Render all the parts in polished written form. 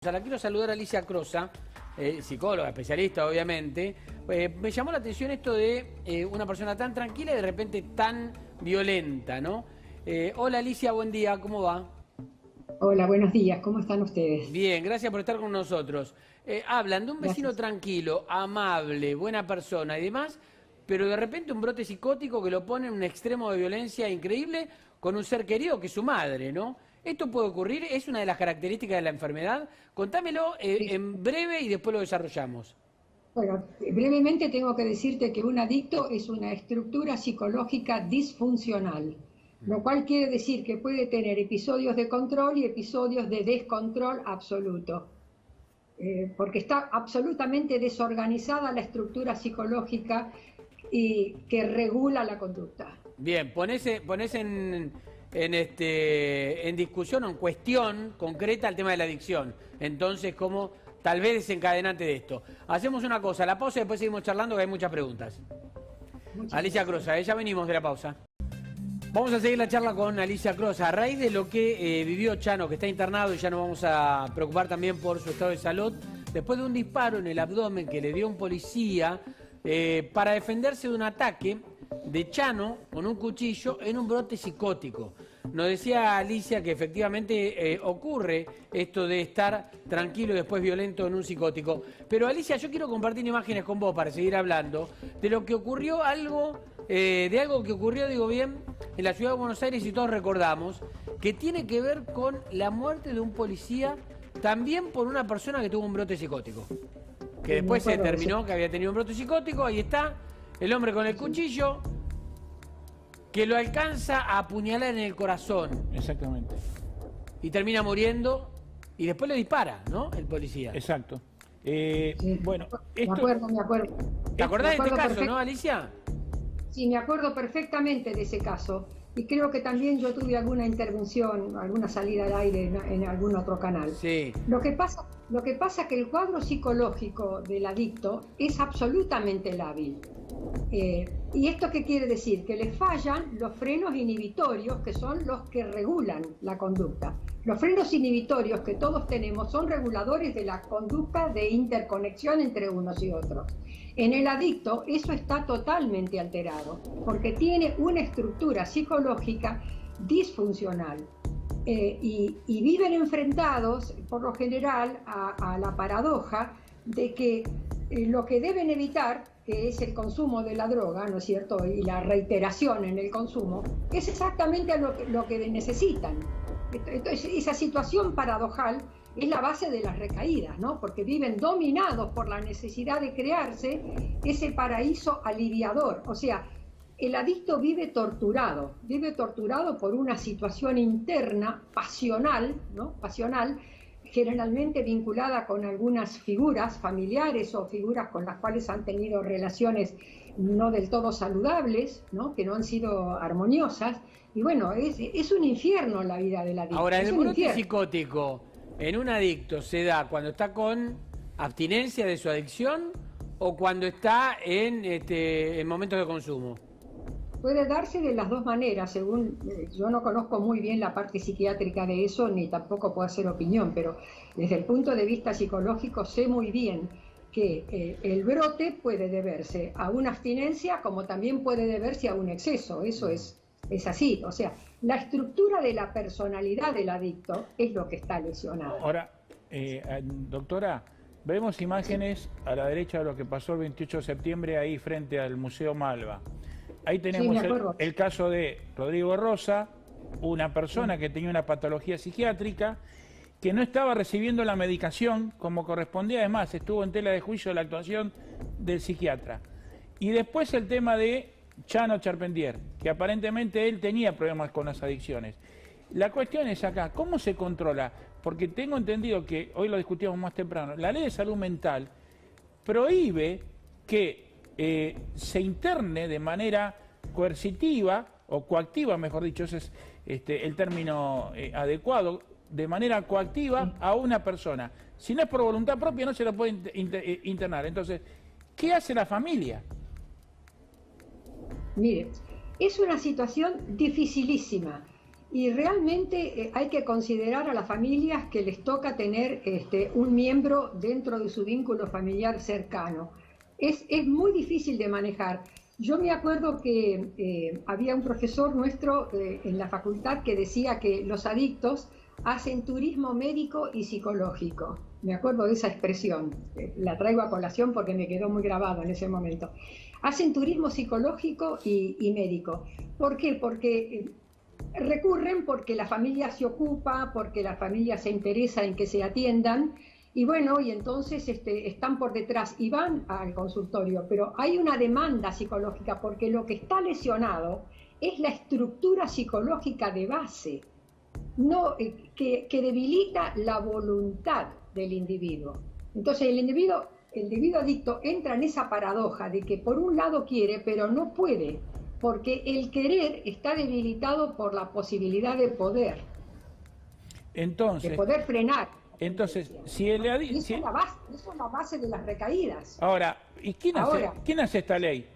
La quiero saludar a Alicia Crosa, psicóloga, especialista obviamente. Me llamó la atención esto de una persona tan tranquila y de repente tan violenta, ¿no? Hola Alicia, buen día, ¿cómo va? Hola, buenos días, ¿cómo están ustedes? Bien, gracias por estar con nosotros. Hablan de un vecino Gracias. tranquilo, amable, buena persona y demás, pero de repente un brote psicótico que lo pone en un extremo de violencia increíble con un ser querido que es su madre, ¿no? ¿Esto puede ocurrir? ¿Es una de las características de la enfermedad? Contámelo Sí. en breve y después lo desarrollamos. Bueno, brevemente tengo que decirte que un adicto es una estructura psicológica disfuncional, lo cual quiere decir que puede tener episodios de control y episodios de descontrol absoluto, porque está absolutamente desorganizada la estructura psicológica y que regula la conducta. Bien, ponés en discusión o en cuestión concreta el tema de la adicción. Entonces, como tal vez desencadenante de esto. Hacemos una cosa, la pausa y después seguimos charlando que hay muchas preguntas. Muchas Alicia gracias. Crosa, ya venimos de la pausa. Vamos a seguir la charla con Alicia Crosa. A raíz de lo que vivió Chano, que está internado y ya nos vamos a preocupar también por su estado de salud, después de un disparo en el abdomen que le dio un policía para defenderse de un ataque de Chano con un cuchillo en un brote psicótico. Nos decía Alicia que efectivamente ocurre esto de estar tranquilo y después violento en un psicótico. Pero Alicia, yo quiero compartir imágenes con vos para seguir hablando de lo que ocurrió de algo que ocurrió, digo bien, en la ciudad de Buenos Aires y todos recordamos, que tiene que ver con la muerte de un policía también por una persona que tuvo un brote psicótico. Que después se determinó que había tenido un brote psicótico, ahí está, el hombre con el cuchillo, que lo alcanza a apuñalar en el corazón. Exactamente. Y termina muriendo y después le dispara, ¿no? El policía. Exacto. Sí. Bueno, Me acuerdo, me acuerdo. ¿Te acordás de Me este acuerdo caso, no, Alicia? Sí, me acuerdo perfectamente de ese caso y creo que también yo tuve alguna intervención, alguna salida al aire en algún otro canal. Sí. Lo que pasa que el cuadro psicológico del adicto es absolutamente lábil. ¿Y esto qué quiere decir? Que le fallan los frenos inhibitorios, que son los que regulan la conducta. Los frenos inhibitorios que todos tenemos son reguladores de la conducta de interconexión entre unos y otros. En el adicto eso está totalmente alterado, porque tiene una estructura psicológica disfuncional. Y viven enfrentados, por lo general, a la paradoja de que lo que deben evitar, que es el consumo de la droga, ¿no es cierto?, y la reiteración en el consumo, es exactamente lo que necesitan. Entonces, esa situación paradojal es la base de las recaídas, ¿no? Porque viven dominados por la necesidad de crearse ese paraíso aliviador. O sea, el adicto vive torturado por una situación interna, pasional, ¿no? Pasional, generalmente vinculada con algunas figuras familiares o figuras con las cuales han tenido relaciones no del todo saludables, ¿no? Que no han sido armoniosas. Y bueno, es un infierno la vida del adicto. Ahora, es el un brote infierno. psicótico en un adicto se da cuando está con abstinencia de su adicción o cuando está en momentos de consumo. Puede darse de las dos maneras, según yo no conozco muy bien la parte psiquiátrica de eso, ni tampoco puedo hacer opinión, pero desde el punto de vista psicológico sé muy bien que el brote puede deberse a una abstinencia como también puede deberse a un exceso, eso es así, o sea, la estructura de la personalidad del adicto es lo que está lesionado. ahora, doctora, vemos imágenes a la derecha de lo que pasó el 28 de septiembre ahí frente al Museo Malva. Ahí tenemos Sí, me acuerdo. el caso de Rodrigo Rosa, una persona que tenía una patología psiquiátrica, que no estaba recibiendo la medicación como correspondía, además estuvo en tela de juicio la actuación del psiquiatra. Y después el tema de Chano Charpentier, que aparentemente él tenía problemas con las adicciones. La cuestión es acá, ¿cómo se controla? Porque tengo entendido que, hoy lo discutíamos más temprano, la ley de salud mental prohíbe que se interne de manera coercitiva o coactiva, mejor dicho, ese es el término adecuado, de manera coactiva a una persona. Si no es por voluntad propia no se lo puede internar. Entonces, ¿qué hace la familia? Mire, es una situación dificilísima. Y realmente hay que considerar a las familias que les toca tener un miembro dentro de su vínculo familiar cercano. Es muy difícil de manejar. Yo me acuerdo que había un profesor nuestro en la facultad que decía que los adictos hacen turismo médico y psicológico. Me acuerdo de esa expresión, la traigo a colación porque me quedó muy grabado en ese momento. Hacen turismo psicológico y médico. ¿Por qué? Porque recurren porque la familia se ocupa, porque la familia se interesa en que se atiendan, y bueno, y entonces están por detrás y van al consultorio, pero hay una demanda psicológica porque lo que está lesionado es la estructura psicológica de base, no, que debilita la voluntad del individuo. Entonces el individuo adicto entra en esa paradoja de que por un lado quiere, pero no puede, porque el querer está debilitado por la posibilidad de poder. Entonces, de poder frenar. Entonces, si el adicto... Eso es la base de las recaídas. Ahora, ¿y quién hace esta ley?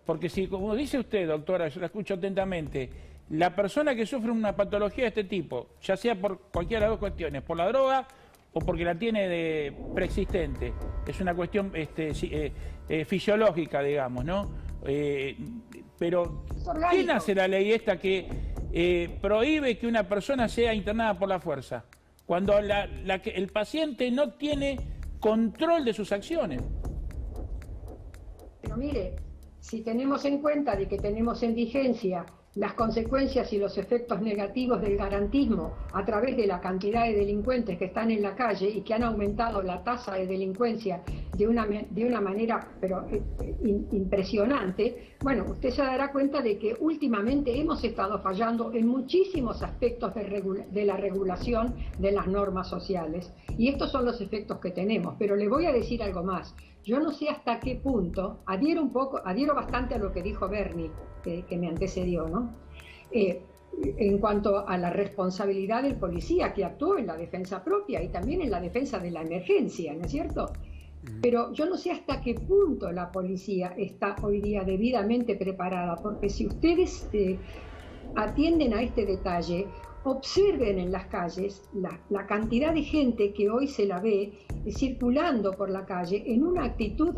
Porque si, como dice usted, doctora, yo la escucho atentamente, la persona que sufre una patología de este tipo, ya sea por cualquiera de las dos cuestiones, por la droga o porque la tiene de preexistente, es una cuestión fisiológica, digamos, ¿no? Pero, ¿quién hace la ley esta que prohíbe que una persona sea internada por la fuerza? Cuando el paciente no tiene control de sus acciones. Pero mire, si tenemos en cuenta de que tenemos en vigencia las consecuencias y los efectos negativos del garantismo a través de la cantidad de delincuentes que están en la calle y que han aumentado la tasa de delincuencia de una manera pero impresionante, bueno, usted se dará cuenta de que últimamente hemos estado fallando en muchísimos aspectos de la regulación de las normas sociales. Y estos son los efectos que tenemos. Pero le voy a decir algo más. Yo no sé hasta qué punto, adhiero bastante a lo que dijo Bernie, que me antecedió, ¿no? En cuanto a la responsabilidad del policía que actuó en la defensa propia y también en la defensa de la emergencia, ¿no es cierto? Pero yo no sé hasta qué punto la policía está hoy día debidamente preparada, porque si ustedes atienden a este detalle, observen en las calles la cantidad de gente que hoy se la ve circulando por la calle en una actitud,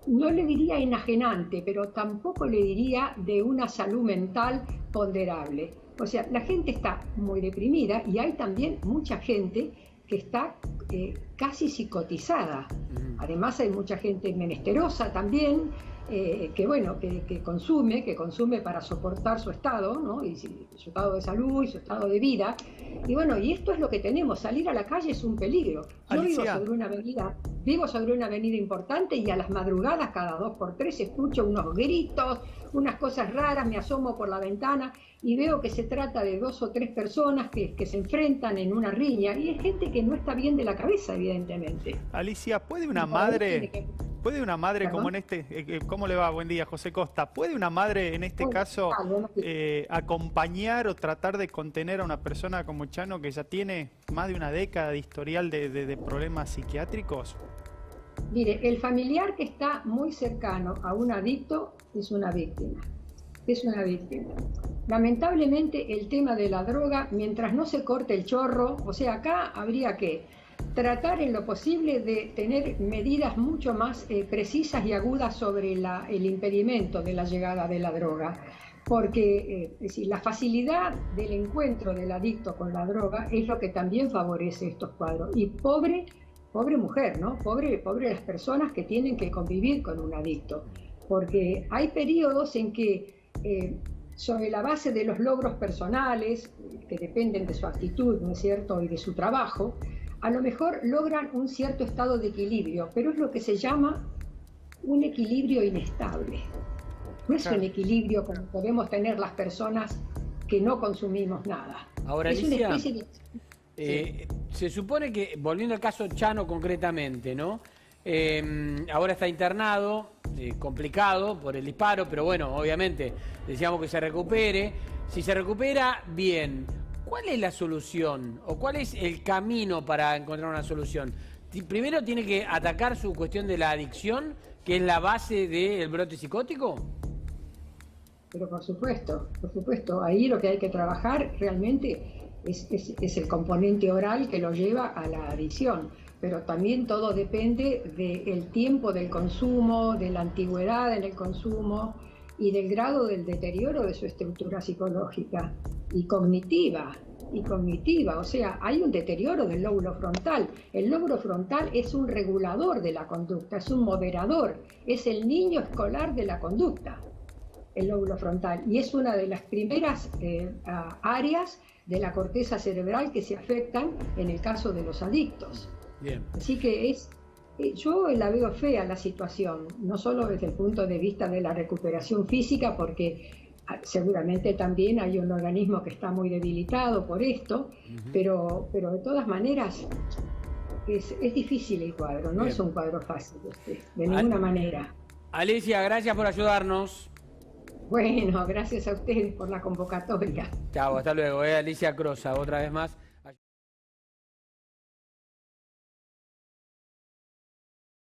no le diría enajenante, pero tampoco le diría de una salud mental ponderable. O sea, la gente está muy deprimida y hay también mucha gente que está casi psicotizada. Además hay mucha gente menesterosa también, que consume para soportar su estado, ¿no? Y su estado de salud y su estado de vida. Y bueno, y esto es lo que tenemos. Salir a la calle es un peligro. Yo vivo sobre una avenida importante y a las madrugadas cada 2 por 3 escucho unos gritos, unas cosas raras, me asomo por la ventana y veo que se trata de 2 o 3 personas que se enfrentan en una riña y es gente que no está bien de la cabeza, evidentemente. Alicia, ¿puede una madre como en este, ¿cómo le va? Buen día, José Costa. ¿Puede una madre en este caso acompañar o tratar de contener a una persona como Chano que ya tiene más de una década de historial de problemas psiquiátricos? Mire, el familiar que está muy cercano a un adicto es una víctima. Es una víctima. Lamentablemente el tema de la droga, mientras no se corte el chorro, o sea, acá habría que tratar en lo posible de tener medidas mucho más precisas y agudas sobre el impedimento de la llegada de la droga, porque es decir, la facilidad del encuentro del adicto con la droga es lo que también favorece estos cuadros. Y pobre mujer, ¿no? Pobre las personas que tienen que convivir con un adicto, porque hay periodos en que sobre la base de los logros personales, que dependen de su actitud, ¿no es cierto?, y de su trabajo, a lo mejor logran un cierto estado de equilibrio, pero es lo que se llama un equilibrio inestable. No es un equilibrio como podemos tener las personas que no consumimos nada. Ahora, es Alicia, una especie de... se supone que, volviendo al caso Chano concretamente, ¿no? Ahora está internado, complicado por el disparo, pero bueno, obviamente decíamos que se recupere. Si se recupera, bien. ¿Cuál es la solución o cuál es el camino para encontrar una solución? Primero tiene que atacar su cuestión de la adicción, que es la base del brote psicótico. pero por supuesto, ahí lo que hay que trabajar realmente es el componente oral que lo lleva a la adicción, pero también todo depende del tiempo del consumo, de la antigüedad en el consumo y del grado del deterioro de su estructura psicológica y cognitiva, o sea, hay un deterioro del lóbulo frontal. El lóbulo frontal es un regulador de la conducta, es un moderador, es el niño escolar de la conducta, el lóbulo frontal, y es una de las primeras áreas de la corteza cerebral que se afectan en el caso de los adictos. Bien. Así que yo la veo fea la situación, no solo desde el punto de vista de la recuperación física, porque seguramente también hay un organismo que está muy debilitado por esto, pero de todas maneras es difícil el cuadro, no es un cuadro fácil, de ninguna manera. Alicia, gracias por ayudarnos. Bueno, gracias a ustedes por la convocatoria. Chao, hasta luego. Alicia Crosa, otra vez más.